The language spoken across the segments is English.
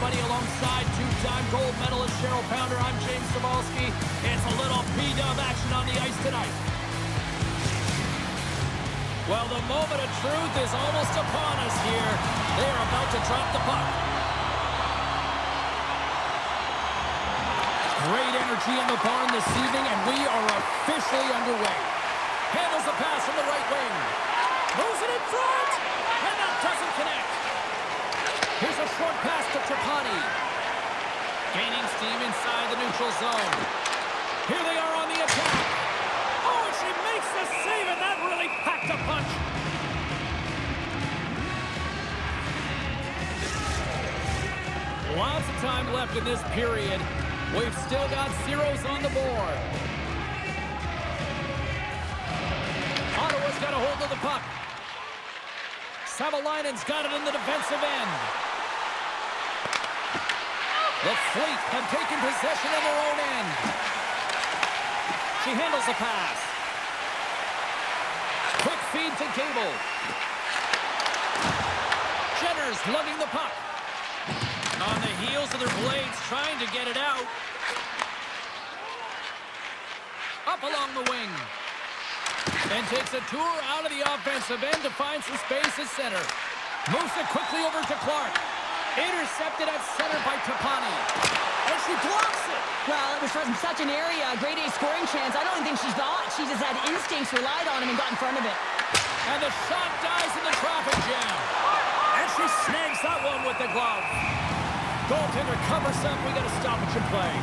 everybody. Alongside two-time gold medalist Cheryl Pounder, I'm James Cybulski. It's a little P-Dub action on the ice tonight. Well, the moment of truth is almost upon us here. They are about to drop the puck. Great energy in the barn this evening, and we are officially underway. Handles the pass from the right wing. Moves it in front, and that doesn't connect. Here's a short pass to Trapani. Gaining steam inside the neutral zone. Here they are on the attack. Oh, and she makes the save, and that really packed a punch. Lots of time left in this period. We've still got zeros on the board. Ottawa's got a hold of the puck. Savalainen's got it in the defensive end. The Fleet have taken possession of their own end. She handles the pass. Quick feed to Gable. Jenner's lugging the puck. On the heels of their blades, trying to get it out. Up along the wing. And takes a tour out of the offensive end to find some space at center. Moves it quickly over to Clark. Intercepted at center by Trapani. And she blocks it. Well, it was from such an area, a grade A scoring chance. I don't even think she thought. She just had instincts, relied on him, and got in front of it. And the shot dies in the traffic jam. And she snags that one with the glove. Goaltender covers up. We got to stop it and play.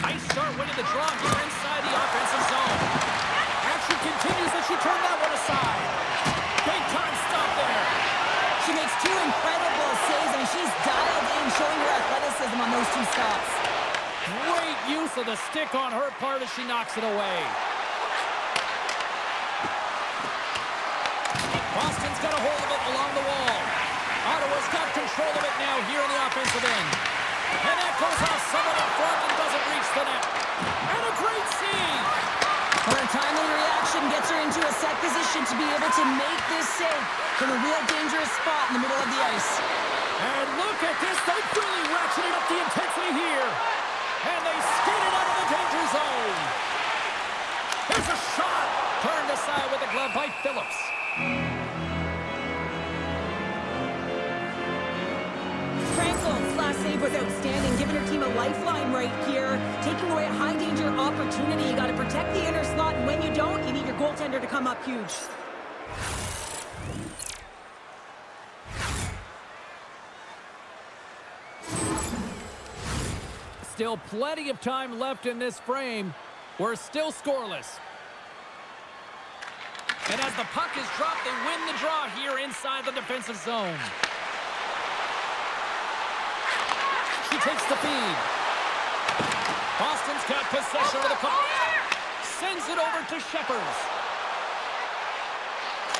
Nice start winning the draw here inside the offensive zone. Action continues as she turned that one aside. Big time stop there. She makes two incredible saves. I mean, she's dialed in, showing her athleticism on those two stops. Great use of the stick on her part as she knocks it away. Boston's got a hold of it along the wall. Ottawa's got control of it now here in the offensive end. And that goes off someone up front and doesn't reach the net. And a great save. Her timely reaction gets her into a set position to be able to make this save from a real dangerous spot in the middle of the ice. And look at this. They've really ratcheted up the intensity here. And they skated out of the danger zone. There's a shot. Turned aside with a glove by Phillips. Frankel's last save was outstanding, giving her team a lifeline right here, taking away a high-danger opportunity. You got to protect the inner slot, and when you don't, you need your goaltender to come up huge. Still plenty of time left in this frame. We're still scoreless. And as the puck is dropped, they win the draw here inside the defensive zone. She takes the feed. Boston's got possession of the puck. Sends it over to Sheppers.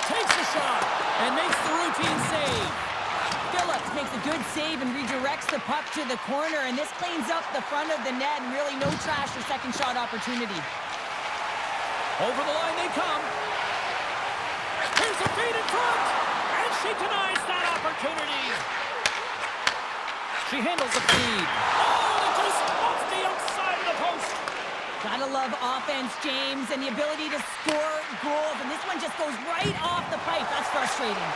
Takes the shot and makes the routine save. Phillips makes a good save and redirects the puck to the corner, and this cleans up the front of the net and really no trash for second shot opportunity. Over the line they come. Here's a feed in front, and she denies that opportunity. She handles the feed. Oh, it goes off the outside of the post. Gotta love offense, James, and the ability to score goals, and this one just goes right off the pipe. That's frustrating.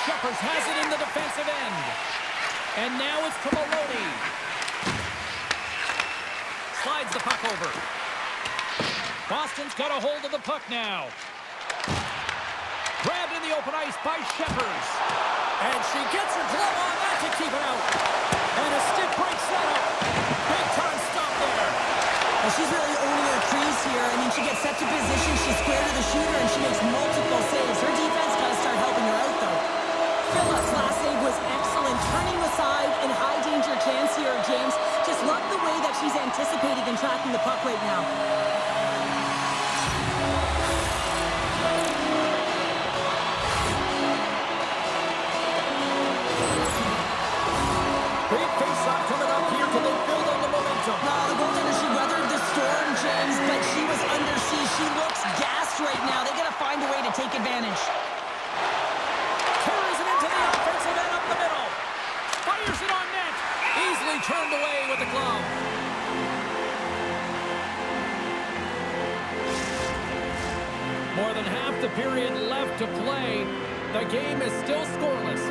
Sheppers has it in the defensive end. And now it's to Maloney. Slides the puck over. Boston's got a hold of the puck now. Grabbed in the open ice by Sheppers. And she gets her glove on that to keep it out. And a stick breaks that up. Big time stop there. Well, she's really owning her crease here. I mean, she gets set to position, she's square to the shooter, and she makes multiple saves. Her defense got to start helping her out, though. Phillips' last save was excellent. Turning aside in high danger chance here, James. Just love the way that she's anticipating and tracking the puck right now. Big face-off coming up here. Can they build on the momentum? No, the goaltender, she weathered the storm, James, but she was under siege. She looks gassed right now. They got to find a way to take advantage. Carries it into the offensive end up the middle. Fires it on net. Easily turned away with the glove. More than half the period left to play. The game is still scoreless.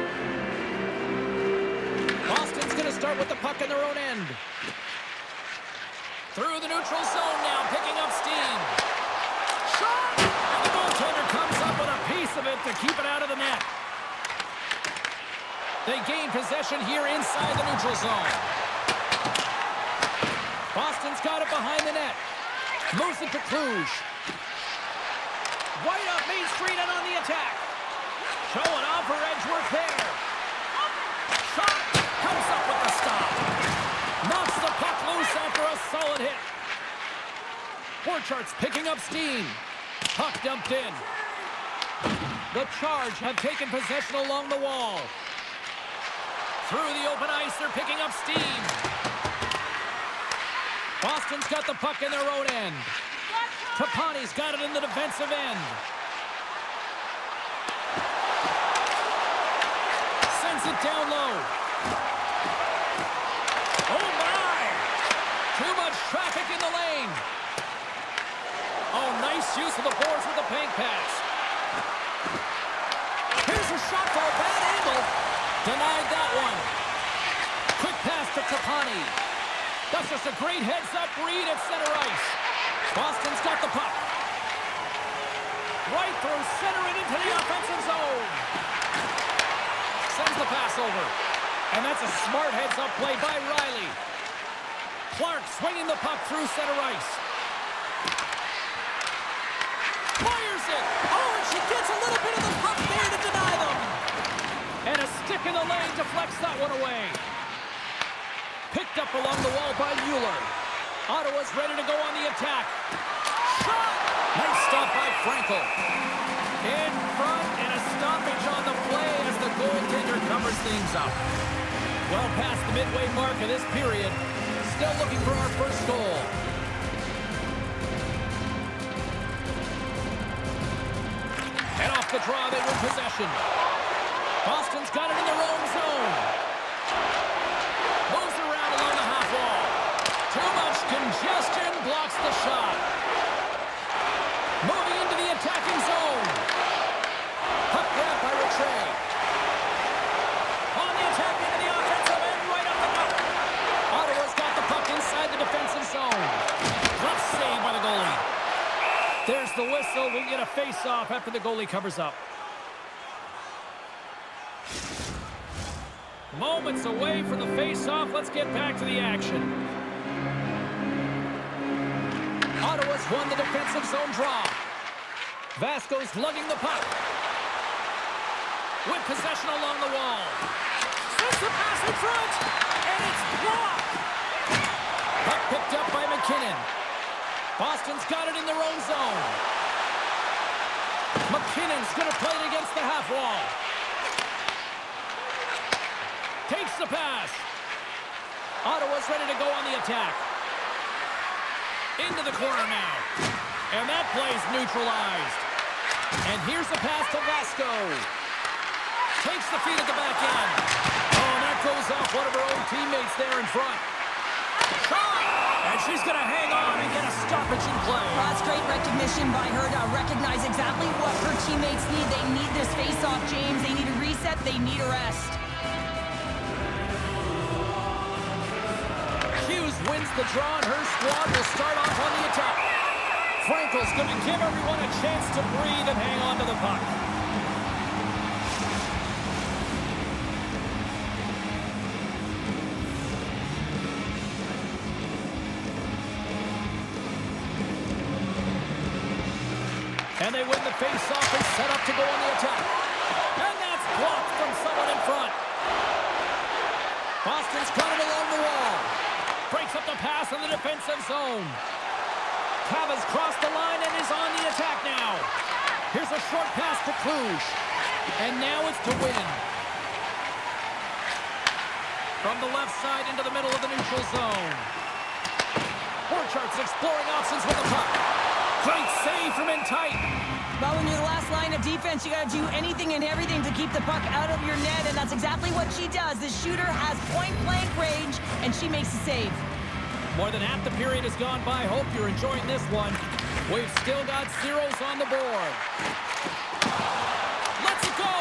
Boston's going to start with the puck in their own end. Through the neutral zone now, picking up steam. Shot! And the goaltender comes up with a piece of it to keep it out of the net. They gain possession here inside the neutral zone. Boston's got it behind the net. Moves it to Kluge. Right up Main Street and on the attack. Showing off her edge work there. Shot comes up with the stop. Knocks the puck loose after a solid hit. Borchart's picking up steam. Puck dumped in. The Charge have taken possession along the wall. Through the open ice, they're picking up steam. Boston's got the puck in their own end. Trapani's got it in the defensive end. Sends it down low. Oh, my! Too much traffic in the lane. Oh, nice use of the boards with the paint pass. Here's a shot for a bad angle. Denied that one. Quick pass to Trapani. That's just a great heads-up read at center ice. Boston's got the puck. Right through center and into the offensive zone. Sends the pass over. And that's a smart heads-up play by Riley. Clark swinging the puck through center ice. Fires it. Oh, and she gets a little bit of the puck there to deny them. And a stick in the lane deflects that one away. Picked up along the wall by Mueller. Ottawa's ready to go on the attack. Shot! Nice stop by Frankel. In front and a stoppage on the play as the goaltender covers things up. Well past the midway mark of this period. Still looking for our first goal. And off the draw, they win possession. Boston's got it in their own zone. Moves around along the half wall. Too much congestion blocks the shot. Moving into the attacking zone. Puck grab by Rattray. On the attack into the offensive end, right up the gut. Ottawa's got the puck inside the defensive zone. Rough save by the goalie. There's the whistle. We'll get a face-off after the goalie covers up. Moments away from the face-off. Let's get back to the action. Ottawa's won the defensive zone draw. Vasco's lugging the puck. With possession along the wall. Sends the pass in front. And it's blocked. Puck picked up by McKinnon. Boston's got it in their own zone. McKinnon's going to play it against the half wall. Takes the pass. Ottawa's ready to go on the attack. Into the corner now. And that play's neutralized. And here's the pass to Vasco. Takes the feed at the back end. Oh, and that goes off one of her own teammates there in front. Shot! And she's going to hang on and get a stoppage in play. That's great recognition by her to recognize exactly what her teammates need. They need this face-off, James. They need a reset. They need a rest. Hughes wins the draw, and her squad will start off on the attack. Frankel's going to give everyone a chance to breathe and hang on to the puck. And they win the face-off and set up to go on the attack. And that's blocked from someone in front. Boston's got it along the wall. Breaks up the pass in the defensive zone. Cava's crossed the line and is on the attack now. Here's a short pass to Kluge. And now it's to win. From the left side into the middle of the neutral zone. Borchardt's exploring options with the puck. Great save from in tight. Well, when you're the last line of defense, you got to do anything and everything to keep the puck out of your net, and that's exactly what she does. The shooter has point-blank range, and she makes a save. More than half the period has gone by. Hope you're enjoying this one. We've still got zeros on the board. Let's go!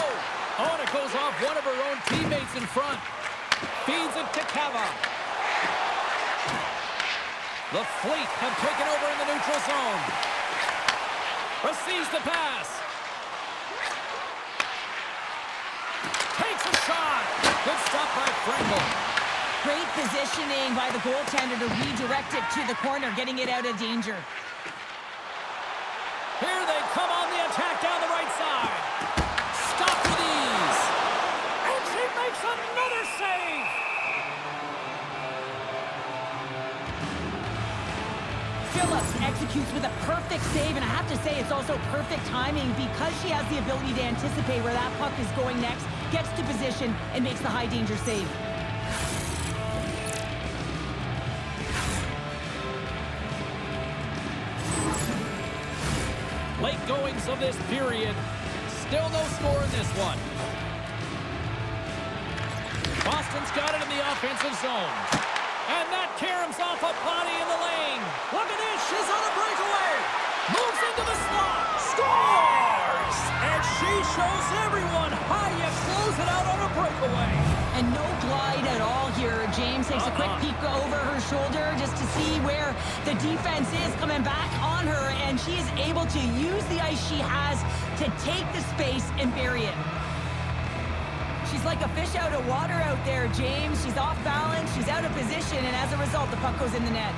Oh, and it goes off one of her own teammates in front. Feeds it to Cava. The Fleet have taken over in the neutral zone. Receives the pass. Takes a shot. Good stop by Frankel. Great positioning by the goaltender to redirect it to the corner, getting it out of danger. Here they come on the attack down the right side. Stop with ease. And she makes another save. Phillips executes with a perfect save, and I have to say it's also perfect timing because she has the ability to anticipate where that puck is going next, gets to position, and makes the high-danger save. Late goings of this period. Still no score in this one. Boston's got it in the offensive zone. And that caroms off a body in the lane. Look at this. She's on a breakaway. Moves into the slot. Scores! And she shows everyone how you close it out on a breakaway. And no glide at all here. James takes a quick peek over her shoulder just to see where the defense is coming back on her, and she is able to use the ice she has to take the space and bury it. She's like a fish out of water out there, James. She's off balance, she's out of position, and as a result, the puck goes in the net.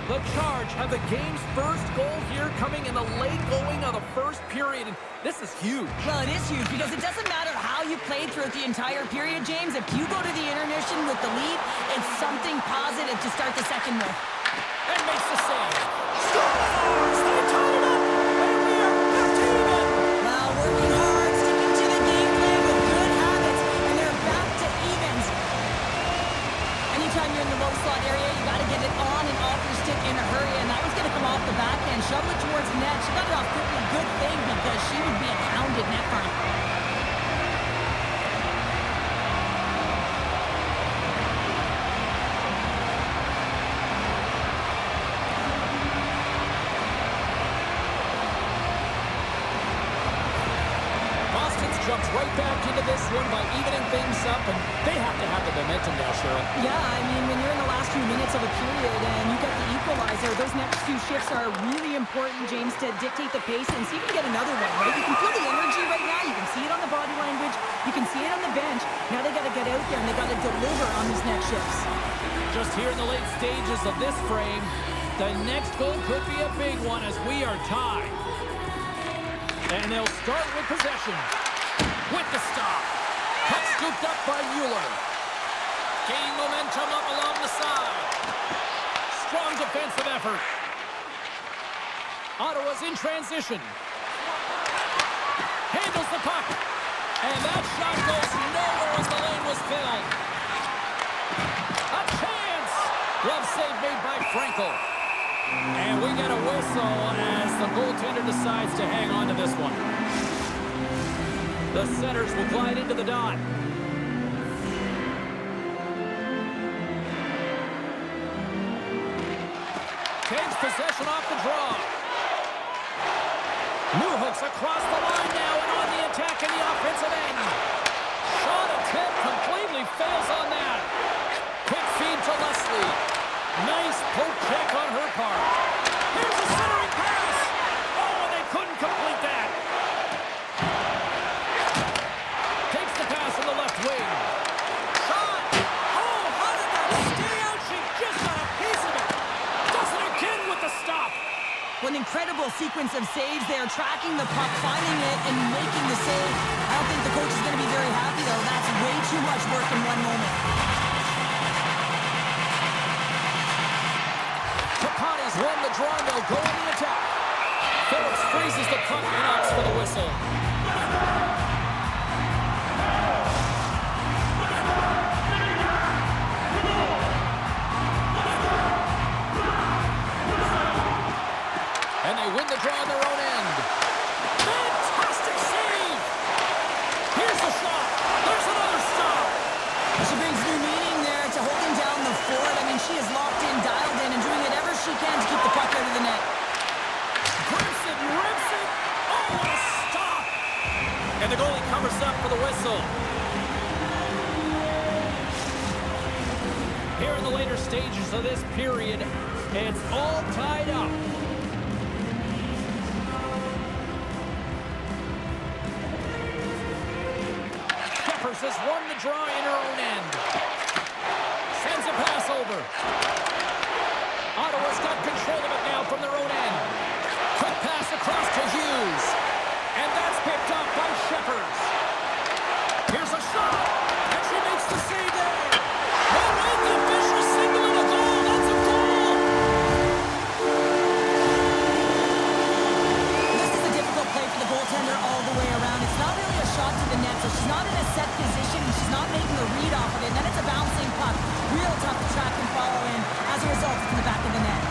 The Charge have the game's first goal here coming in the late going of the first period. And this is huge. Well, it is huge because it doesn't matter how you played throughout the entire period, James. If you go to the intermission with the lead, it's something positive to start the second with. And makes the save. Scores! They tie it up! And we are back to even! Well, working hard, sticking to the game plan with good habits, and they're back to evens. Anytime you're in the low slot area, you got to get it on and off your stick in a hurry, and that was going to come off the backhand, shovel it towards the net. She got it off quickly. Good thing because she would be a hounded net front. Jumps right back into this one by evening things up, and they have to have the momentum now, Cheryl. Yeah, I mean, when you're in the last few minutes of a period and you get the equalizer, those next few shifts are really important, James, to dictate the pace and see if you can get another one, right? You can feel the energy right now. You can see it on the body language. You can see it on the bench. Now they got to get out there and they got to deliver on these next shifts. Just here in the late stages of this frame, the next goal could be a big one as we are tied. And they'll start with possession. With the stop. Puck scooped up by Mueller. Gain momentum up along the side. Strong defensive effort. Ottawa's in transition. Handles the puck. And that shot goes nowhere as the lane was filled. A chance. Glove save made by Frankel. And we get a whistle as the goaltender decides to hang on to this one. The Senators will glide into the dot. Takes possession off the draw. Newhook's across the line now and on the attack in the offensive end. Shot attempt completely fails on that. Quick feed to Leslie. Nice poke check on her part. Here's a centering pass. Oh, and they couldn't complete that. Wing. Shot! Oh, how did that stay out? She just got a piece of it. Does it again with the stop. An incredible sequence of saves there, tracking the puck, finding it, and making the save. I don't think the coach is going to be very happy, though. That's way too much work in one moment. Trapani's won the draw, and they'll go on the attack. Phillips freezes the puck and opts for the whistle. And they win the draw on their own end. Fantastic save! Here's the shot. There's another stop. She brings new meaning there to holding down the fort. I mean, she is locked in, dialed in, and doing whatever she can to keep the puck out of the net. Grips it, rips it. Oh, what a stop! And the goalie covers up for the whistle. Here in the later stages of this period, it's all tied up. Peppers has won the draw in her own end. Sends a pass over. Ottawa's got control of it now from their own end. Quick pass across to Hughes. And that's picked up by Shepherd. Here's a shot. And she makes the save there. Oh, wait, the official signaling a goal. That's a goal. This is a difficult play for the goaltender all the way around. It's not really a shot to the net, so she's not in a set position, and she's not making a read off of it. And then it's a bouncing puck. Real tough to track and follow in. As a result, it's in the back of the net.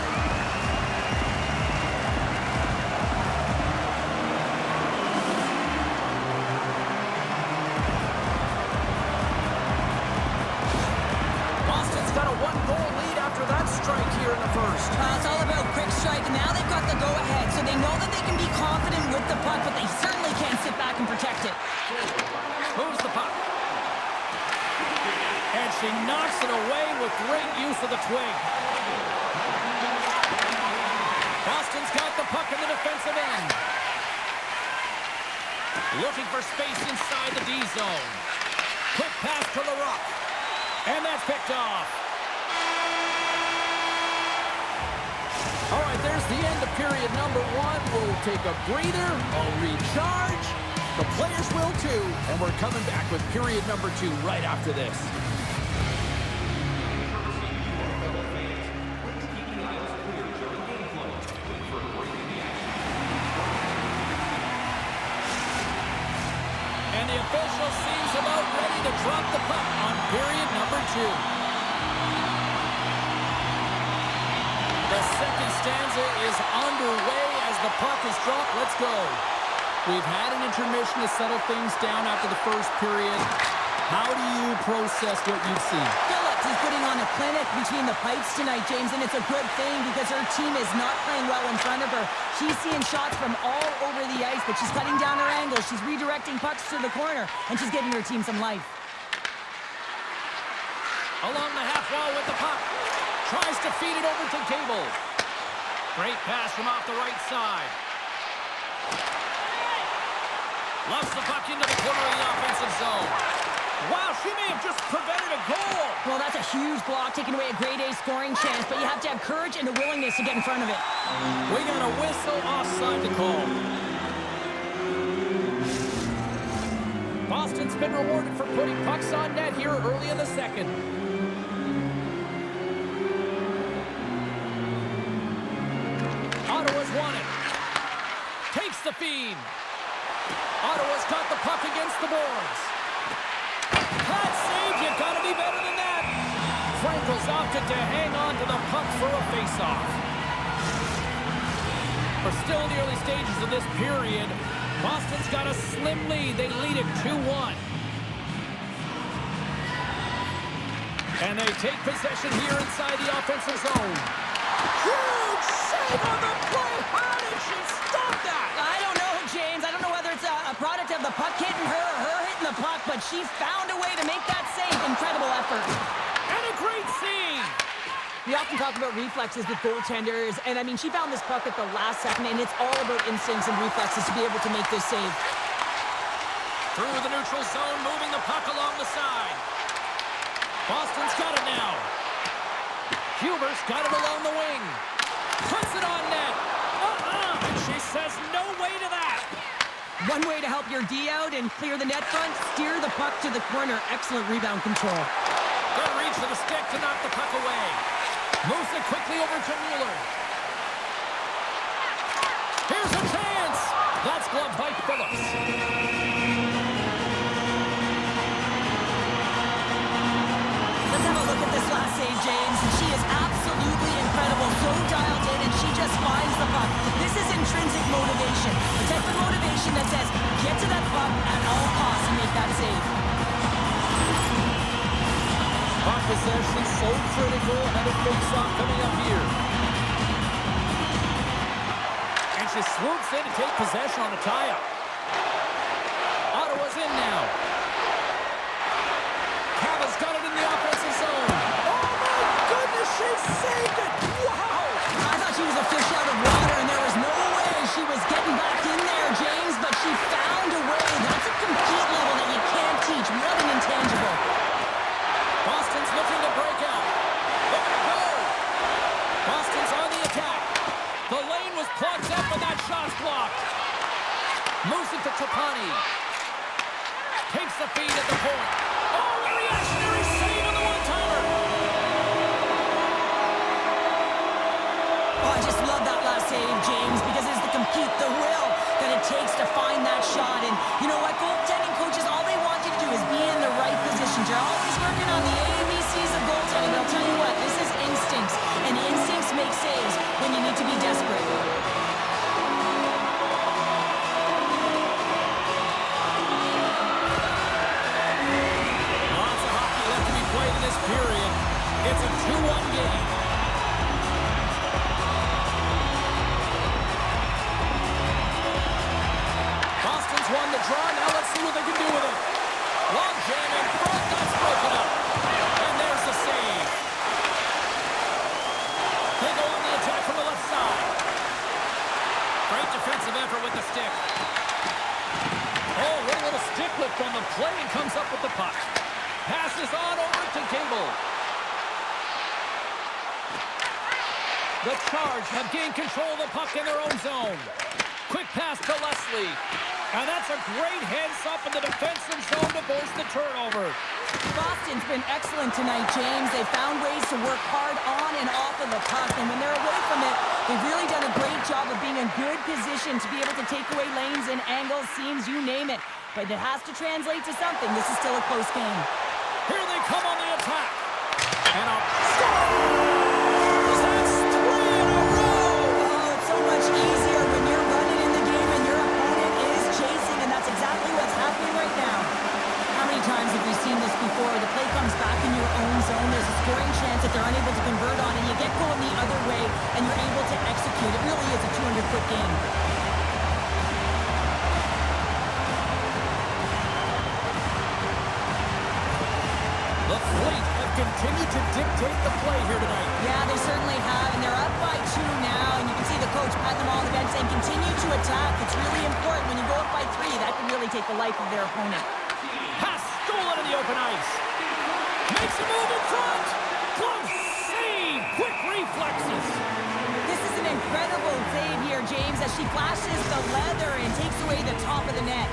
Boston's got a one-goal lead after that strike here in the first. It's all about quick strike, and now they've got the go-ahead, so they know that they can be confident with the puck, but they certainly can't sit back and protect it. Moves the puck. And she knocks it away with great use of the twig. Boston's got the puck in the defensive end. Looking for space inside the D zone. Quick pass to LaRock. And that's picked off. All right, there's the end of period number one. We'll take a breather, a recharge. The players will too. And we're coming back with period number two right after this. And the official seems about ready to drop the puck on period number two. The second stanza is underway as the puck is dropped. Let's go. We've had an intermission to settle things down after the first period. How do you process what you've seen? Phillips is putting on a clinic between the pipes tonight, James, and it's a good thing because her team is not playing well in front of her. She's seeing shots from all over the ice, but she's cutting down her angles. She's redirecting pucks to the corner, and she's giving her team some life. Along the half wall with the puck. Tries to feed it over to Gable. Great pass from off the right side. Loves the puck into the corner of the offensive zone. Wow, she may have just prevented a goal. Well, that's a huge block, taking away a grade A scoring chance, but you have to have courage and the willingness to get in front of it. We got a whistle offside to call. Boston's been rewarded for putting pucks on net here early in the second. Ottawa's won it. Takes the feed. Ottawa's got the puck against the boards. Hot save, you've got to be better than that. Frankel's opted to hang on to the puck for a face-off. We're still in the early stages of this period. Boston's got a slim lead. They lead it 2-1. And they take possession here inside the offensive zone. Huge save on the play. How did she stop that? I don't know, James. I don't know whether it's a product of the puck hitting her or her hitting the puck, but she found a way to make that save. Incredible effort. And a great save. We often talk about reflexes with goaltenders, and I mean, she found this puck at the last second, and it's all about instincts and reflexes to be able to make this save. Through the neutral zone, moving the puck along the side. Boston's got it now. Huber's got it along the wing. Puts it on net. And she says no way to that. One way to help your D out and clear the net front, steer the puck to the corner. Excellent rebound control. Good reach for the stick to knock the puck away. Moves it quickly over to Mueller. Here's a save, James, and she is absolutely incredible. So dialed in, and she just finds the puck. This is intrinsic motivation. The type of motivation that says, get to that puck at all costs and make that save. Puck possession so critical, and a face-off coming up here. And she swoops in to take possession on a tie-up. Ottawa's in now. Cava's got it in the offensive zone. Oh my goodness, she saved it! Wow! I thought she was a fish out of water, and there was no way she was getting back in there, James, but she found a way. That's a compete level that you can't teach. What an intangible. Boston's looking to break out. Look at go! Boston's on the attack. The lane was plugged up, and that shot's blocked. Moves it to Trapani. Takes the feed at the point. Oh, a reactionary save on the one-timer! Oh, I just love that last save, James, because it's the compete, the will that it takes to find that shot. And you know what? Goaltending coaches, all they want you to do is be in the right positions. You're always working on the ABCs of goaltending, but I'll tell you what, this is instincts. And instincts make saves when you need to be desperate. Lots of hockey left to be played in this period. It's a 2-1 game. Boston's won the draw. Now let's see what they can do with it. Long jam in front. That's broken up. And there's the save. They go on the attack from the left side. Great defensive effort with the stick. Oh, what a little stick lift on the play, and comes up with the puck. Passes on over to Gable. The Charge have gained control of the puck in their own zone. Quick pass to Leslie. And that's a great heads-up in the defensive zone to force the turnover. Boston's been excellent tonight, James. They found ways to work hard on and off of the puck, and when they're away from it, they've really done a great job of being in good position to be able to take away lanes and angles, seams, you name it. But it has to translate to something. This is still a close game. Here they come on the attack. And a scores! That's 3 in a row! Oh, it's so much easier when you're running in the game and your opponent is chasing, and that's exactly what's happening right now. How many times have we seen this before? The play comes back in your own zone. There's a scoring chance that they're unable to convert on, and you get going the other way, and you're able to execute. It really is a 200-foot game. The Fleet have continued to dictate the play here tonight. Yeah, they certainly have, and they're up by 2 now, and you can see the coach patting them all on the bench saying, continue to attack. It's really important. When you go up by 3, that can really take the life of their opponent. Pass stolen in the open ice. Makes a move in front. Close save. Quick reflexes. This is an incredible save here, James, as she flashes the leather and takes away the top of the net.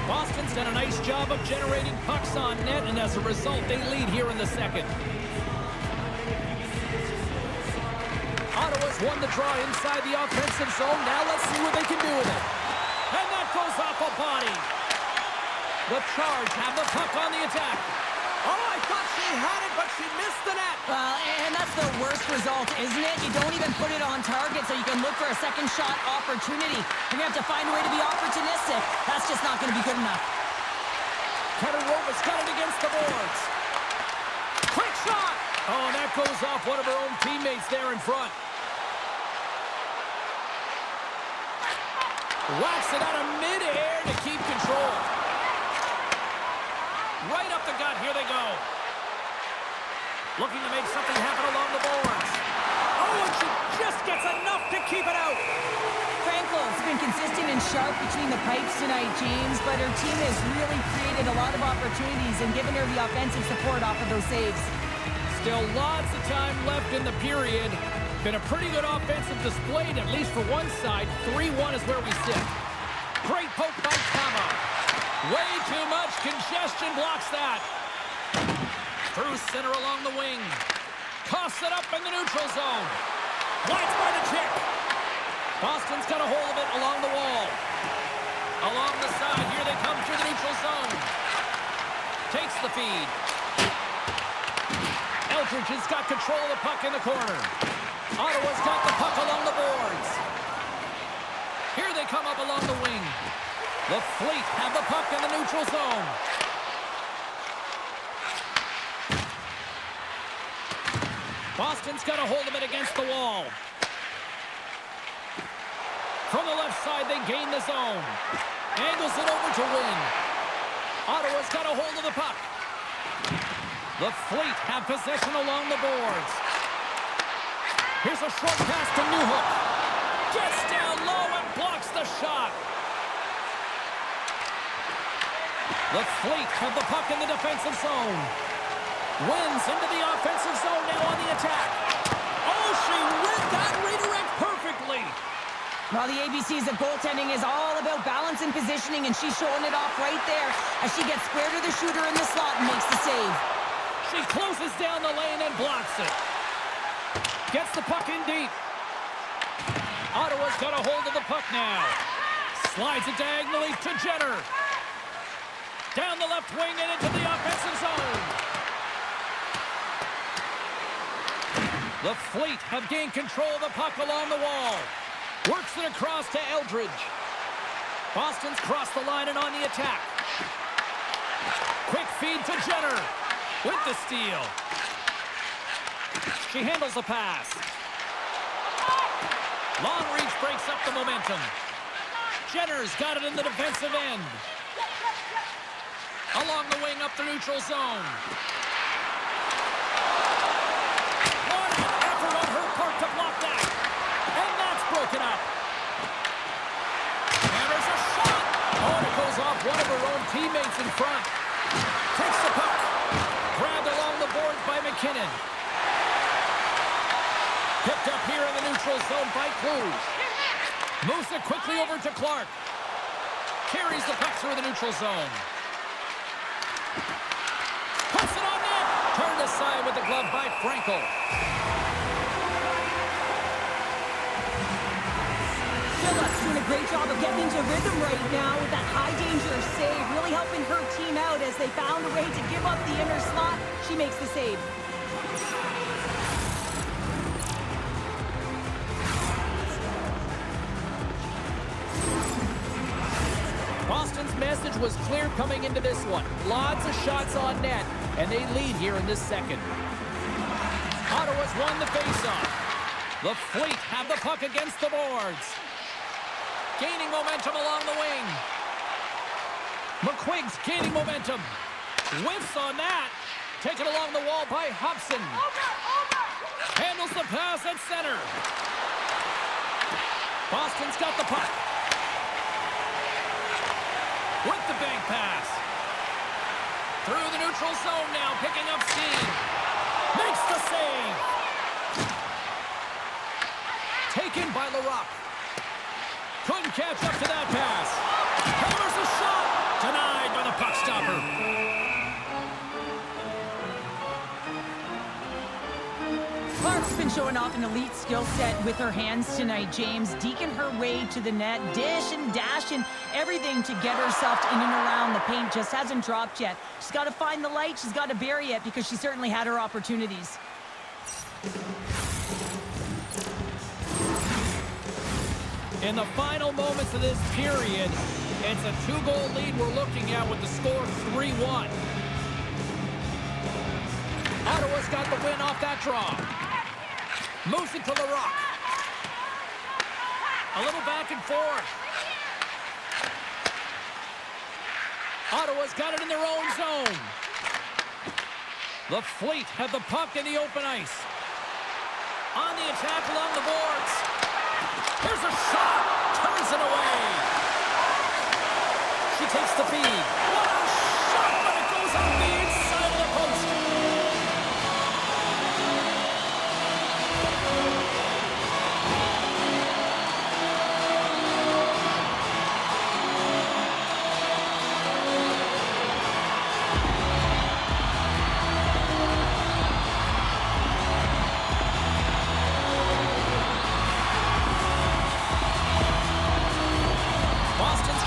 Boston's done a nice job of generating pucks on net, and as a result, they lead here in the second. Ottawa's won the draw inside the offensive zone. Now let's see what they can do with it. And that goes off a body. The Charge have the puck on the attack. Oh, I thought she had it, but she missed the net. Well, and that's the worst result, isn't it? You don't even put it on target so you can look for a second shot opportunity. You're going to have to find a way to be opportunistic. That's just not going to be good enough. Tatarova's got it against the boards. Quick shot. Oh, and that goes off one of her own teammates there in front. Whacks it out of midair to keep control. Right up the gut. Here they go. Looking to make something happen along the boards. Oh, and she just gets enough to keep it out. Frankel's been consistent and sharp between the pipes tonight, James, but her team has really created a lot of opportunities and given her the offensive support off of those saves. Still lots of time left in the period. Been a pretty good offensive display, at least for one side. 3-1 is where we sit. Great poke by Tama. Way too much congestion blocks that. Through center along the wing. Coughs it up in the neutral zone. Lights by the check. Boston's got a hold of it along the wall. Along the side, here they come through the neutral zone. Takes the feed. Eldridge has got control of the puck in the corner. Ottawa's got the puck along the boards. Here they come up along the wing. The Fleet have the puck in the neutral zone. Boston's got a hold of it against the wall. From the left side, they gain the zone. Angles it over to win. Ottawa's got a hold of the puck. The Fleet have possession along the boards. Here's a short pass to Newhook. Gets down low and blocks the shot. The Fleet have the puck in the defensive zone. Wins into the offensive zone now on the attack. Oh, she read that redirect perfectly. Well, the ABC's of goaltending is all about balance and positioning, and she's showing it off right there as she gets square to the shooter in the slot and makes the save. She closes down the lane and blocks it. Gets the puck in deep. Ottawa's got a hold of the puck now. Slides it diagonally to Jenner. Down the left wing and into the offensive zone. The Fleet have gained control of the puck along the wall. Works it across to Eldridge. Boston's crossed the line and on the attack. Quick feed to Jenner. With the steal. She handles the pass. Long reach breaks up the momentum. Jenner's got it in the defensive end. Along the wing up the neutral zone. What an effort on her part to block that. And that's broken up. And there's a shot. Oh, and it goes off one of her own teammates in front. Takes the puck. Grabbed along the boards by McKinnon. Picked up here in the neutral zone by Cruz. Moves it quickly over to Clark. Carries the puck through the neutral zone. Puts it on net. Turned aside with the glove by Frankel. Phillips doing a great job of getting into rhythm right now with that high danger save, really helping her team out as they found a way to give up the inner slot. She makes the save. Boston's message was clear coming into this one. Lots of shots on net, and they lead here in this second. Ottawa's won the faceoff. The Fleet have the puck against the boards. Gaining momentum along the wing. McQuig's gaining momentum. Whiffs on that. Taken along the wall by Hobson. Handles the pass at center. Boston's got the puck. With the bank pass. Through the neutral zone now, picking up steam. Makes the save. Taken by Larocque. Couldn't catch up to that pass. Hammers a shot. Denied by the puck stopper. Clark's been showing off an elite skill set with her hands tonight, James. Deking her way to the net, dish and dash and everything to get herself in and around the paint. Just hasn't dropped yet. She's got to find the light. She's got to bury it because she certainly had her opportunities. In the final moments of this period, it's a 2-goal lead we're looking at with the score 3-1. Ottawa's got the win off that draw. Moves it to Larocque. A little back and forth. Ottawa's got it in their own zone. The Fleet have the puck in the open ice. On the attack along the boards. Here's a shot. Turns it away. She takes the feed. What a shot, but it goes on the inside of the post.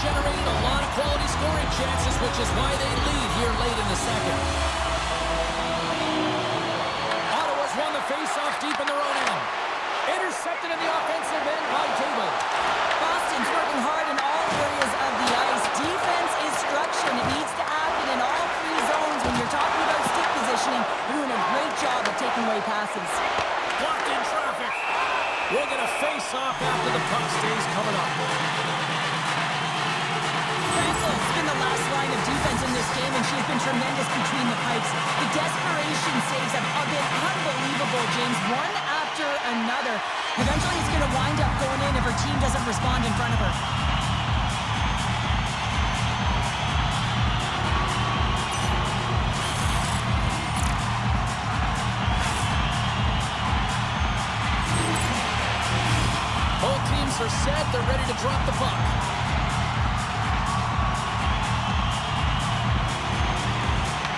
Generated a lot of quality scoring chances, which is why they lead here late in the second. off deep in their own end. Intercepted in the offensive end by Table. Boston's working hard in all areas of the ice. Defense is structure, and it needs to happen in all three zones. When you're talking about stick positioning, they're doing a great job of taking away passes. Blocked in traffic. We'll get a face-off after the puck stays coming up. Frankel's been the last line of defense in this game, and she's been tremendous between the pipes. The desperation saves have been unbelievable, James. One after another. Eventually, it's going to wind up going in if her team doesn't respond in front of her. Both teams are set. They're ready to drop the puck.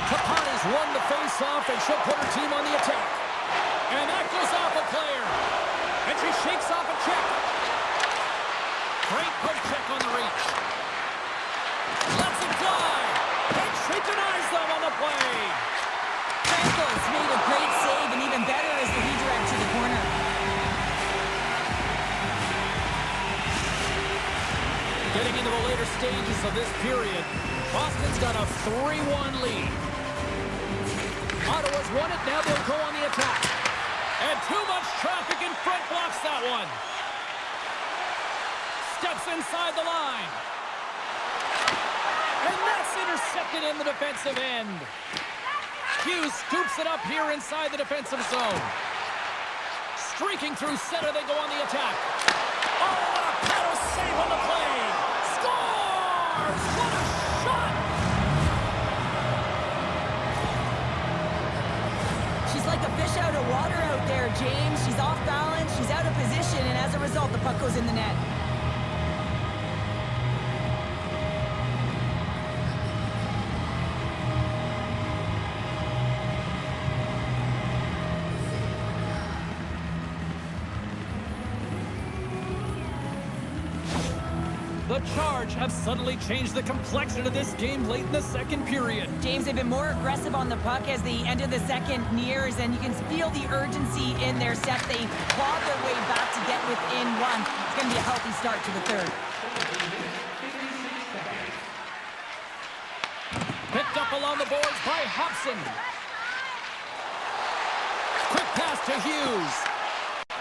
Kapani's won the face-off, and she'll put her team on the attack. And that goes off a player. And she shakes off a check. Great poke check on the reach. Lets it fly. And she denies them on the play. Frankel's made a great save, and even better is the redirect to the corner. Getting into the later stages of this period, Boston's got a 3-1 lead. Ottawa's won it. Now they'll go on the attack. And too much traffic in front blocks that one. Steps inside the line. And that's intercepted in the defensive end. Hughes scoops it up here inside the defensive zone. Streaking through center, they go on the attack. Oh, what a paddle save on the play. Scores! What a shot! She's like a fish out of water out there, James. She's off balance, she's out of position, and as a result, the puck goes in the net. The Charge have suddenly changed the complexion of this game late in the second period. James, they've been more aggressive on the puck as the end of the second nears, and you can feel the urgency in their set. They clawed their way back to get within one. It's going to be a healthy start to the third. Picked up along the boards by Hobson. Quick pass to Hughes.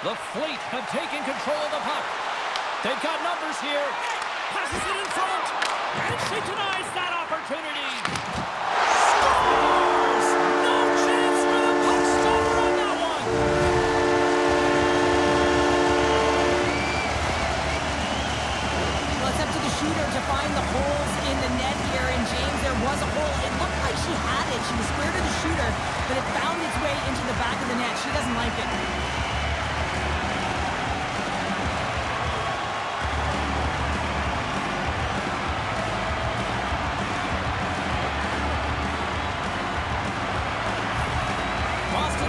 The Fleet have taken control of the puck. They've got numbers here. Passes it in front. And she denies that opportunity. Scores! No chance for the puck stopper on that one. Well, it's up to the shooter to find the holes in the net here. And James, there was a hole. It looked like she had it. She was square to the shooter, but it found its way into the back of the net. She doesn't like it.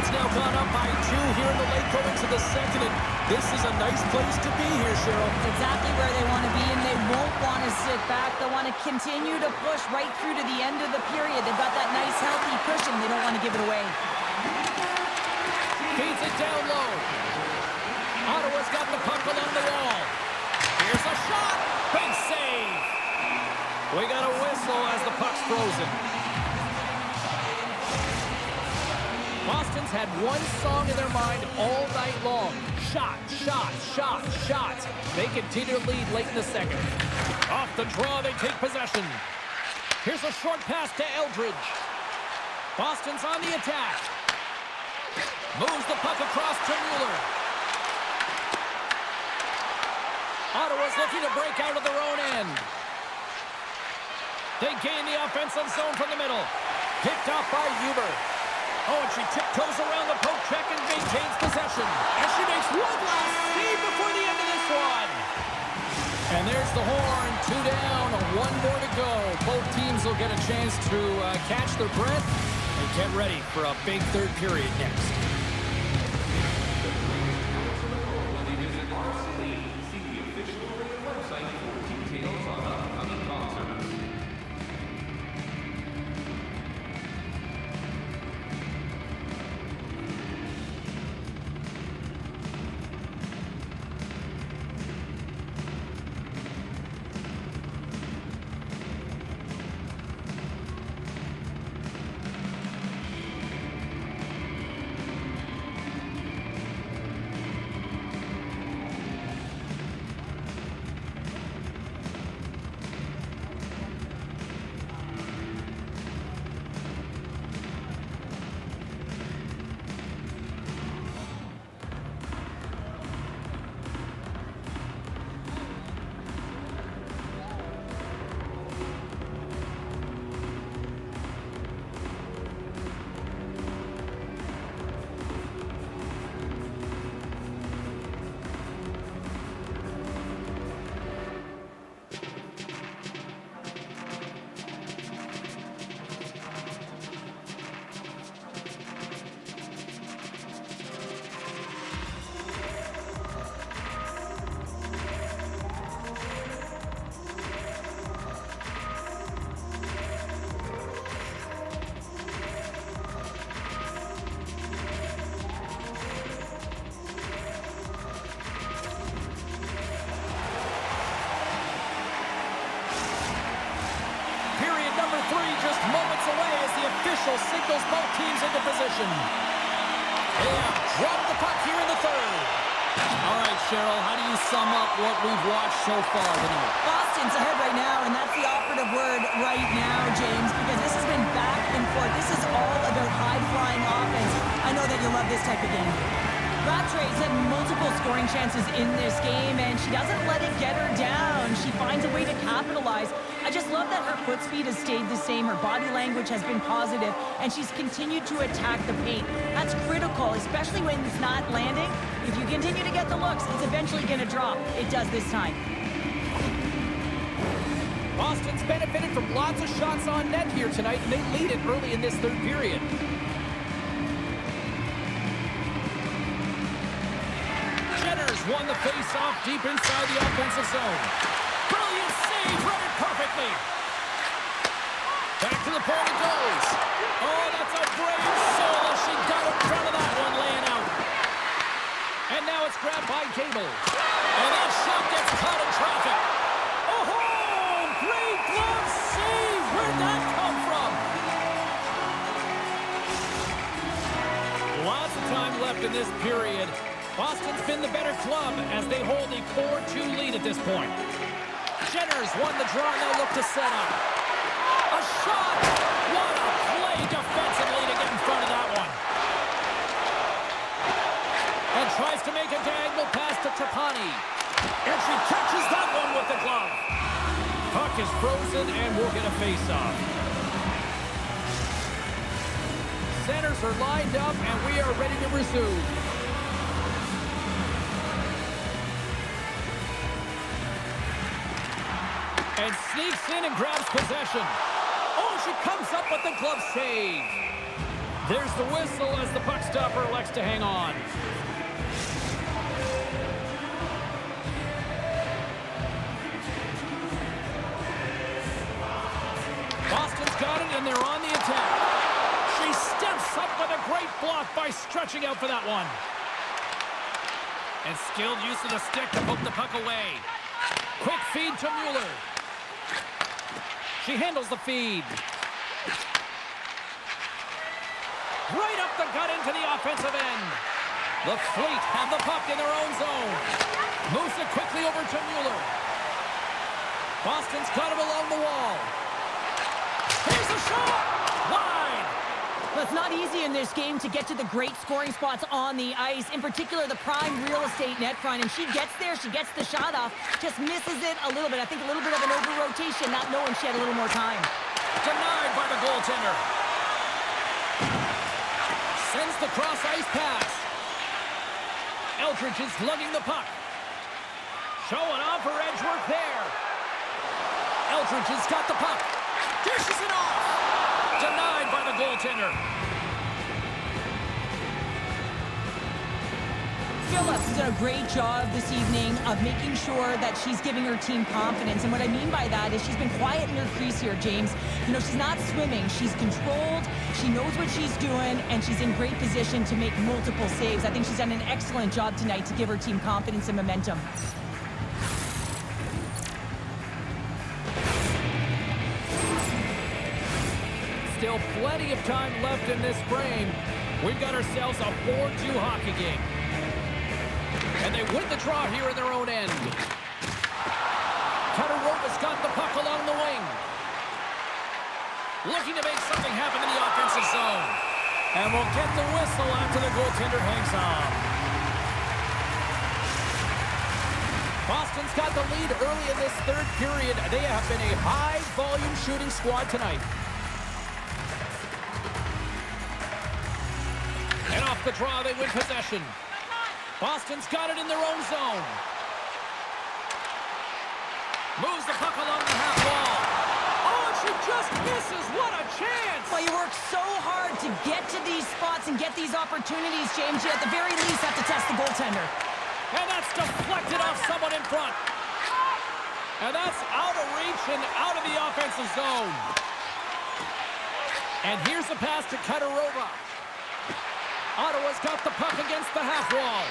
Now gone up by 2 here in the late going to the second, and this is a nice place to be here, Cheryl. It's exactly where they want to be, and they won't want to sit back. They'll want to continue to push right through to the end of the period. They've got that nice, healthy cushion. They don't want to give it away. Feeds it down low. Ottawa's got the puck along the wall. Here's a shot. Big save. We got a whistle as the puck's frozen. Boston's had one song in their mind all night long. Shot, shot, shot, shot. They continue to lead late in the second. Off the draw, they take possession. Here's a short pass to Eldridge. Boston's on the attack. Moves the puck across to Mueller. Ottawa's looking to break out of their own end. They gain the offensive zone from the middle. Picked off by Huber. Oh, and she tiptoes around the poke check and maintains possession. And she makes one last save before the end of this one. And there's the horn. 2 down, 1 more to go. Both teams will get a chance to catch their breath and get ready for a big third period next. three just moments away as the official signals both teams into position. They have dropped the puck here in the third. All right, Cheryl, how do you sum up what we've watched so far tonight? Boston's ahead right now, and that's the operative word right now, James, because this has been back and forth. This is all about high-flying offense. I know that you love this type of game. Rattray's had multiple scoring chances in this game, and she doesn't let it get her down. She finds a way to capitalize. I just love that her foot speed has stayed the same. Her body language has been positive, and she's continued to attack the paint. That's critical, especially when it's not landing. If you continue to get the looks, it's eventually going to drop. It does this time. Boston's benefited from lots of shots on net here tonight, and they lead it early in this third period. Jenner's won the face-off deep inside the offensive zone. Brilliant save, read it perfectly. Back to the point it goes. Oh, that's a brave soul as she got in front of that one, laying out. And now it's grabbed by Gable. And that shot gets caught in traffic. Oh, great glove save. Where'd that come from? Lots of time left in this period. Boston's been the better club as they hold a 4-2 lead at this point. Jenner's won the draw, and they'll look to set up. A shot! What a play defensively to get in front of that one. And tries to make a diagonal pass to Trapani. And she catches that one with the glove. Puck is frozen, and we'll get a face-off. Centers are lined up, and we are ready to resume. And sneaks in and grabs possession. Oh, she comes up with the glove save. There's the whistle as the puck stopper elects to hang on. Boston's got it, and they're on the attack. She steps up with a great block by stretching out for that one. And skilled use of the stick to poke the puck away. Quick feed to Mueller. She handles the feed. Right up the gut into the offensive end. The Fleet have the puck in their own zone. Moves it quickly over to Mueller. Boston's got him along the wall. Here's the shot! Wide! But it's not easy in this game to get to the great scoring spots on the ice, in particular the prime real estate net front, and she gets there, she gets the shot off, just misses it a little bit. I think a little bit of an over-rotation, not knowing she had a little more time. Denied by the goaltender. Sends the cross-ice pass. Eldridge is lugging the puck. Showing off her edge work there. Eldridge has got the puck. Dishes it off. Denied by the goaltender. Phillips has done a great job this evening of making sure that she's giving her team confidence. And what I mean by that is she's been quiet in her crease here, James. You know, she's not swimming. She's controlled. She knows what she's doing, and she's in great position to make multiple saves. I think she's done an excellent job tonight to give her team confidence and momentum. Still plenty of time left in this frame. We've got ourselves a 4-2 hockey game. And they win the draw here in their own end. Tatarova's got the puck along the wing. Looking to make something happen in the offensive zone. And we'll get the whistle after the goaltender hangs on. Boston's got the lead early in this third period. They have been a high-volume shooting squad tonight. And off the draw, they win possession. Boston's got it in their own zone. Moves the puck along the half wall. Oh, and she just misses. What a chance! Well, you work so hard to get to these spots and get these opportunities, James. You at the very least have to test the goaltender. And that's deflected off someone in front. And that's out of reach and out of the offensive zone. And here's the pass to Katarova. Ottawa's got the puck against the half wall.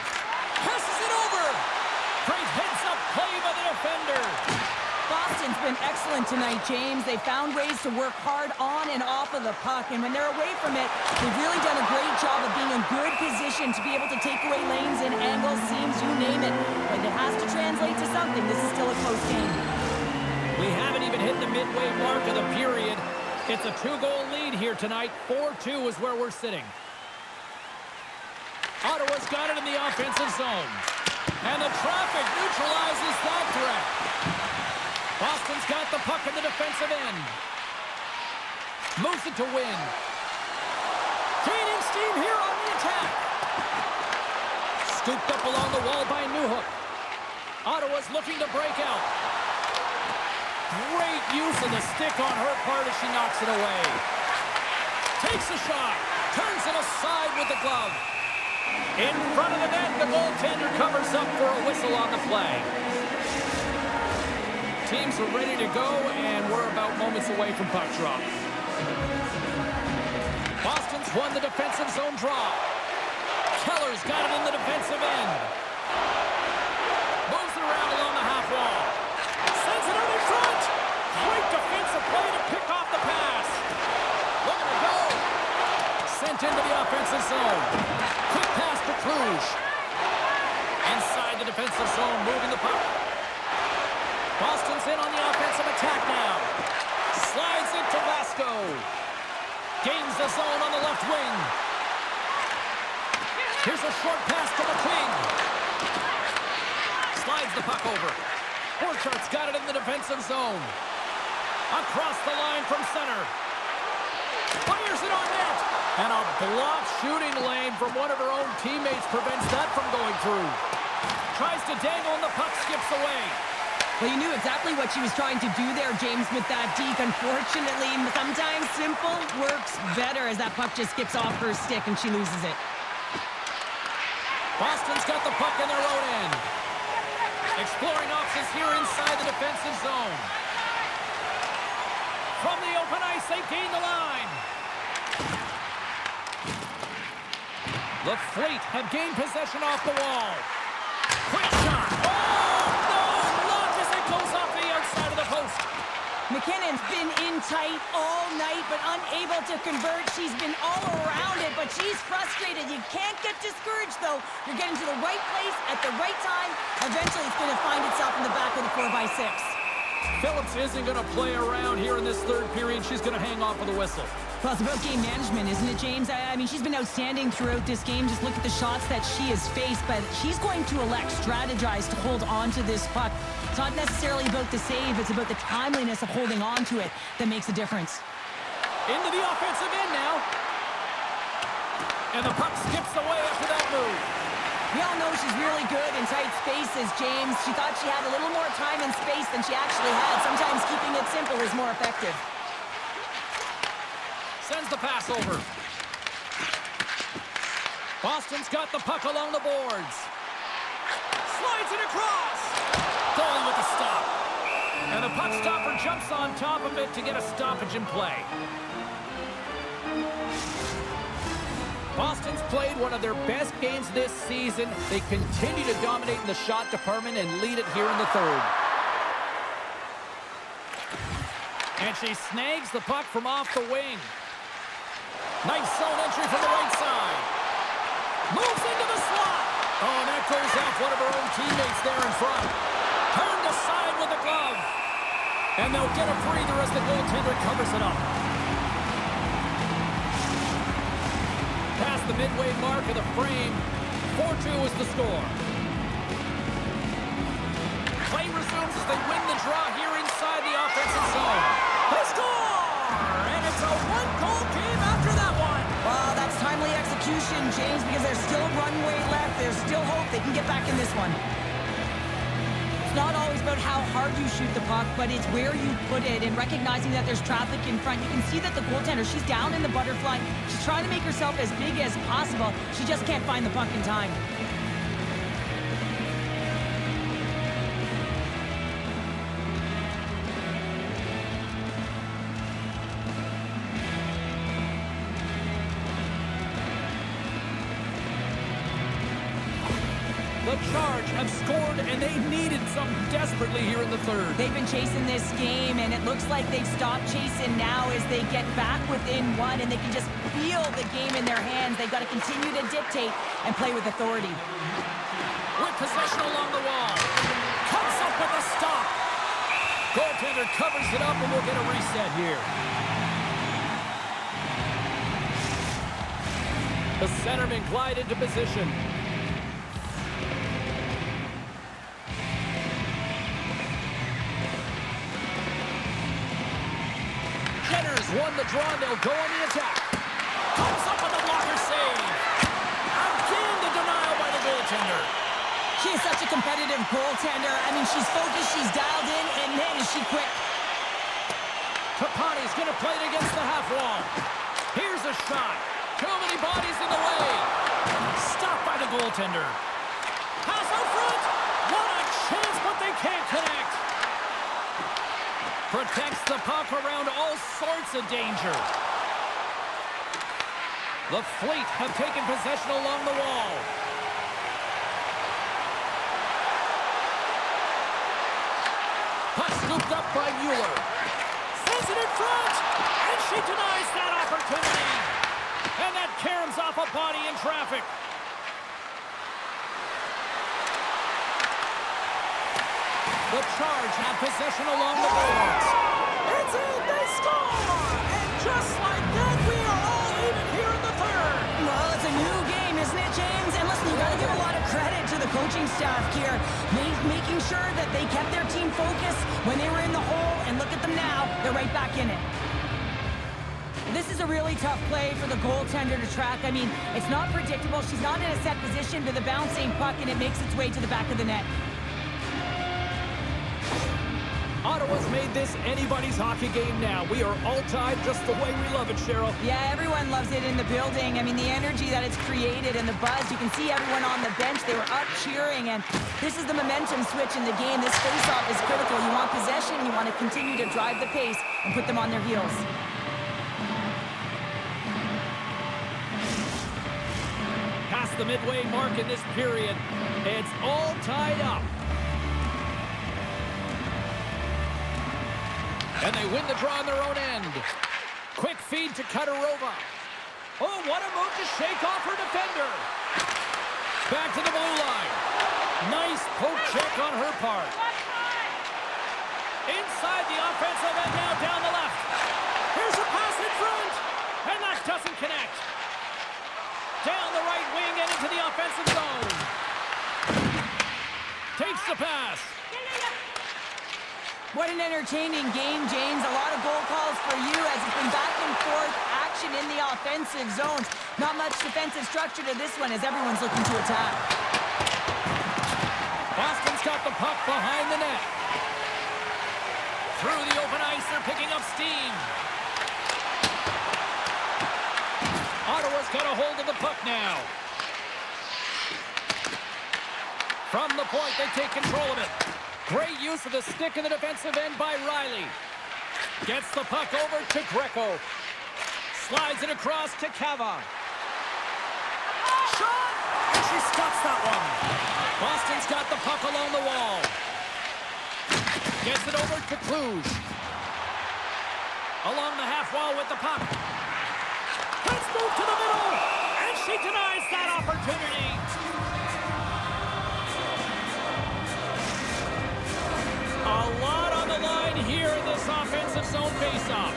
Passes it over. Great heads-up play by the defender. Boston's been excellent tonight, James. They found ways to work hard on and off of the puck, and when they're away from it, they've really done a great job of being in good position to be able to take away lanes and angles, seams, you name it. But it has to translate to something. This is still a close game. We haven't even hit the midway mark of the period. It's a 2-goal lead here tonight. 4-2 is where we're sitting. Ottawa's got it in the offensive zone. And the traffic neutralizes that threat. Boston's got the puck in the defensive end. Moves it to win. Gaining steam here on the attack. Scooped up along the wall by Newhook. Ottawa's looking to break out. Great use of the stick on her part as she knocks it away. Takes a shot. Turns it aside with the glove. In front of the net, the goaltender covers up for a whistle on the play. Teams are ready to go, and we're about moments away from puck drop. Boston's won the defensive zone draw. Keller's got it in the defensive end. Moves it around along the half wall. Sends it out in front. Great defensive play to pick off the pass. Looking to go. Sent into the offensive zone. Quick pass to Cruz. Inside the defensive zone, moving the puck. Boston's in on the offensive attack now. Slides it to Vasco. Gains the zone on the left wing. Here's a short pass to the King. Slides the puck over. Borchardt's got it in the defensive zone. Across the line from center. Fires it on net. And a blocked shooting lane from one of her own teammates prevents that from going through. Tries to dangle and the puck skips away. Well, you knew exactly what she was trying to do there, James, with that deke. Unfortunately, sometimes simple works better as that puck just skips off her stick and she loses it. Boston's got the puck in their own end. Exploring options here inside the defensive zone. From the open ice, they gain the line. The Fleet have gained possession off the wall. Quick shot. Oh, no! Locked as it goes off the outside of the post. McKinnon's been in tight all night, but unable to convert. She's been all around it, but she's frustrated. You can't get discouraged, though. You're getting to the right place at the right time. Eventually, it's going to find itself in the back of the 4x6. Phillips isn't going to play around here in this third period. She's going to hang off with a whistle. Well, it's about game management, isn't it, James? I mean, she's been outstanding throughout this game. Just look at the shots that she has faced, but she's going to strategize to hold on to this puck. It's not necessarily about the save. It's about the timeliness of holding on to it that makes a difference. Into the offensive end now. And the puck skips away after that move. We all know she's really good in tight spaces, James. She thought she had a little more time and space than she actually had. Sometimes keeping it simple is more effective. Sends the pass over. Boston's got the puck along the boards. Slides it across. Goalie with the stop. And the puck stopper jumps on top of it to get a stoppage in play. Boston's played one of their best games this season. They continue to dominate in the shot department and lead it here in the third. And she snags the puck from off the wing. Nice zone entry from the right side. Moves into the slot. Oh, and that goes off one of her own teammates there in front. Turned aside with the glove. And they'll get a breather as the goaltender covers it up. Past the midway mark of the frame, 4-2 is the score. Play resumes as they win the draw here inside the offensive zone. They score! And it's a one-goal game after that one. Well, that's timely execution, James, because there's still runway left. There's still hope they can get back in this one. It's not always about how hard you shoot the puck, but it's where you put it, and recognizing that there's traffic in front. You can see that the goaltender, she's down in the butterfly. She's trying to make herself as big as possible. She just can't find the puck in time. The Charge have scored, and they needed some desperately here in the third. They've been chasing this game, and it looks like they've stopped chasing now as they get back within one, and they can just feel the game in their hands. They've got to continue to dictate and play with authority. With possession along the wall. Comes up with a stop. Goaltender covers it up, and we'll get a reset here. The centerman glide into position. Won the draw, and they'll go on the attack. Comes up with a blocker save. Again, the denial by the goaltender. She is such a competitive goaltender. I mean, she's focused, she's dialed in, and man, is she quick. Trapani's going to play it against the half wall. Here's a shot. Too many bodies in the way. Stopped by the goaltender. Pass out front. What a chance, but they can't connect. Protects the puck around all sorts of danger. The Fleet have taken possession along the wall. Puck scooped up by Mueller. Sends it in front, and she denies that opportunity. And that caroms off a body in traffic. The Charge have possession along the boards. It's in, they score! And just like that, we are all even here in the third. Well, it's a new game, isn't it, James? And listen, you got to give a lot of credit to the coaching staff here, making sure that they kept their team focused when they were in the hole, and look at them now, they're right back in it. This is a really tough play for the goaltender to track. I mean, it's not predictable. She's not in a set position to the bouncing puck, and it makes its way to the back of the net. Ottawa's made this anybody's hockey game now. We are all tied just the way we love it, Cheryl. Yeah, everyone loves it in the building. I mean, the energy that it's created and the buzz. You can see everyone on the bench. They were up cheering, and this is the momentum switch in the game. This face-off is critical. You want possession. You want to continue to drive the pace and put them on their heels. Past the midway mark in this period, it's all tied up. And they win the draw on their own end. Quick feed to Katarova. Oh, what a move to shake off her defender. Back to the blue line. Nice poke check on her part. Inside the offensive end now down the left. Here's a pass in front. And that doesn't connect. Down the right wing and into the offensive zone. Takes the pass. What an entertaining game, James. A lot of goal calls for you as it's been back and forth action in the offensive zones. Not much defensive structure to this one as everyone's looking to attack. Boston's got the puck behind the net. Through the open ice, they're picking up steam. Ottawa's got a hold of the puck now. From the point, they take control of it. Great use of the stick in the defensive end by Riley. Gets the puck over to Greco. Slides it across to Cava. Shot! And she stops that one. Boston's got the puck along the wall. Gets it over to Cluj. Along the half wall with the puck. Let's move to the middle. And she denies that opportunity. A lot on the line here in this offensive zone faceoff.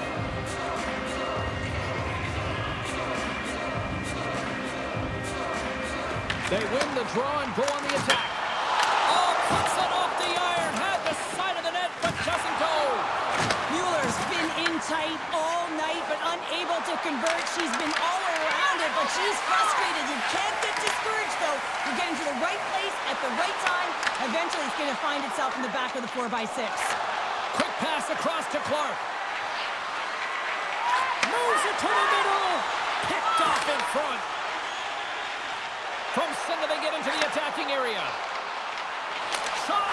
They win the draw and go on the attack. Oh, puts it off the iron. Had the side of the net, but doesn't go. Mueller's been in tight all night, but unable to convert. She's been all around it, but she's frustrated. You can't get discouraged, though. You're getting to the right place at the right time. Eventually, it's going to find itself in the back of the 4x6. Quick pass across to Clark. Moves it to the middle. Picked off in front. From center, they get into the attacking area. Shot.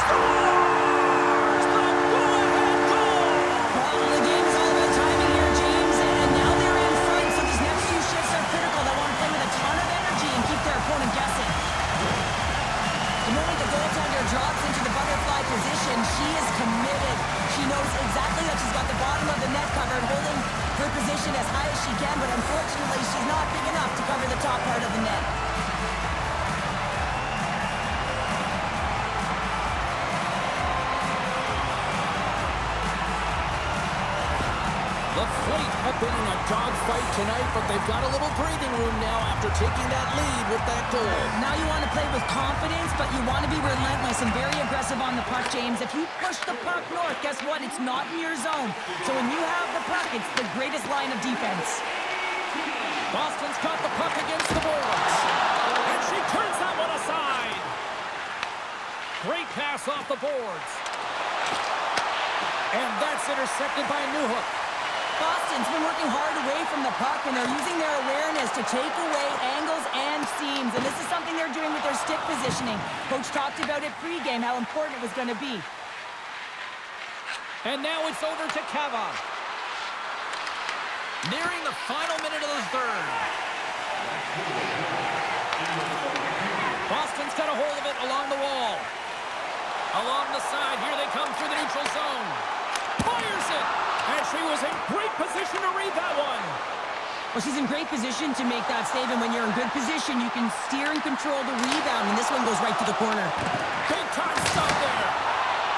Scores! The go-ahead goal! Well, the game is all about timing here, James, and now they're in front, so these next two shifts are critical. They want to play with a ton of energy and keep their opponent guessing. of the net covered, holding her position as high as she can, but unfortunately she's not big enough to cover the top part of the net. The Fleet have been in a dogfight tonight, but they've got a little breathing room now after taking that lead with that goal. Now you want to play with confidence, but you want to be relentless and very aggressive on the puck, James. If you push the puck north, guess what? It's not in your zone. So when you have the puck, it's the greatest line of defense. Boston's got the puck against the boards. And she turns that one aside. Great pass off the boards. And that's intercepted by Newhook. Boston's been working hard away from the puck, and they're using their awareness to take away angles and seams. And this is something they're doing with their stick positioning. Coach talked about it pregame, how important it was going to be. And now it's over to Kava. Nearing the final minute of the third. Boston's got a hold of it along the wall. Along the side, here they come through the neutral zone. Fires it! And she was in great position to read that one. Well, she's in great position to make that save, and when you're in good position, you can steer and control the rebound, and this one goes right to the corner. Big time stop there.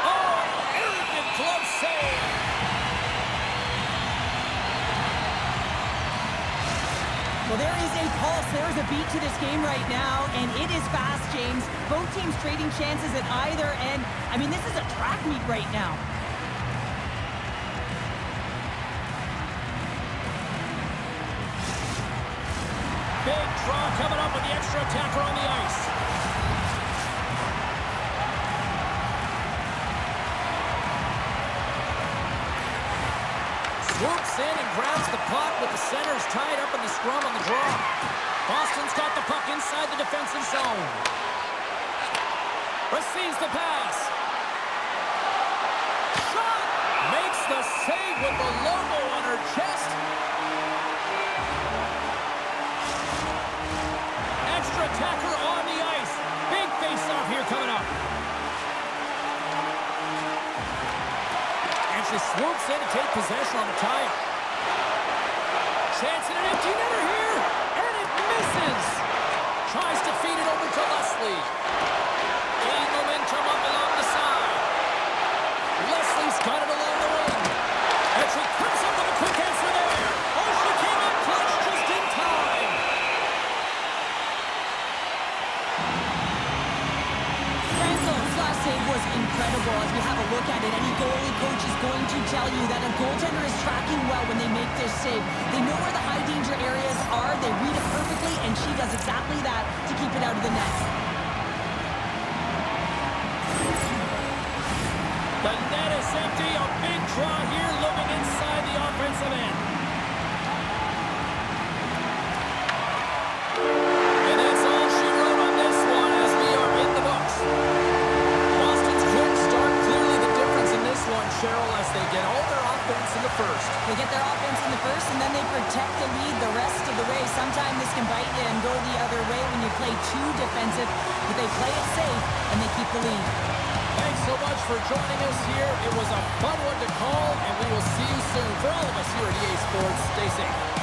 Oh, arrogant glove save. Well, there is a pulse. There is a beat to this game right now, and it is fast, James. Both teams trading chances at either end. I mean, this is a track meet right now. Big draw coming up with the extra attacker on the ice. Swoops in and grabs the puck with the centers tied up in the scrum on the draw. Boston's got the puck inside the defensive zone. Receives the pass. Shot! Makes the save with the logo on her chest. Extra attacker on the ice. Big face-off here coming up. And she swoops in to take possession on the tie-up. Chance in an empty netter here. And it misses. Tries to feed it over to Leslie. Gain momentum up along the side. Leslie's got it along the wing. And she comes up with a quick answer there. Oh, she came up clutch just in time. Franco's last save was incredible. As we have a look at it, any goalie coach is going to tell you that a goaltender is tracking well when they make this save. They know where the high danger areas are. They read it perfectly, and she does exactly that to keep it out of the net. The net is empty. A big draw here looming inside the offensive end. And that's all she wrote on this one as we are in the books. Boston's quick start clearly the difference in this one, Cheryl, as they get all their offense in the first. They get their offense in the first, and then they protect the lead the rest of the way. Sometimes this can bite you and go the other way when you play too defensive, but they play it safe, and they keep the lead. Thanks so much for joining us here. It was a fun one to call, and we will see you soon. For all of us here at EA Sports, stay safe.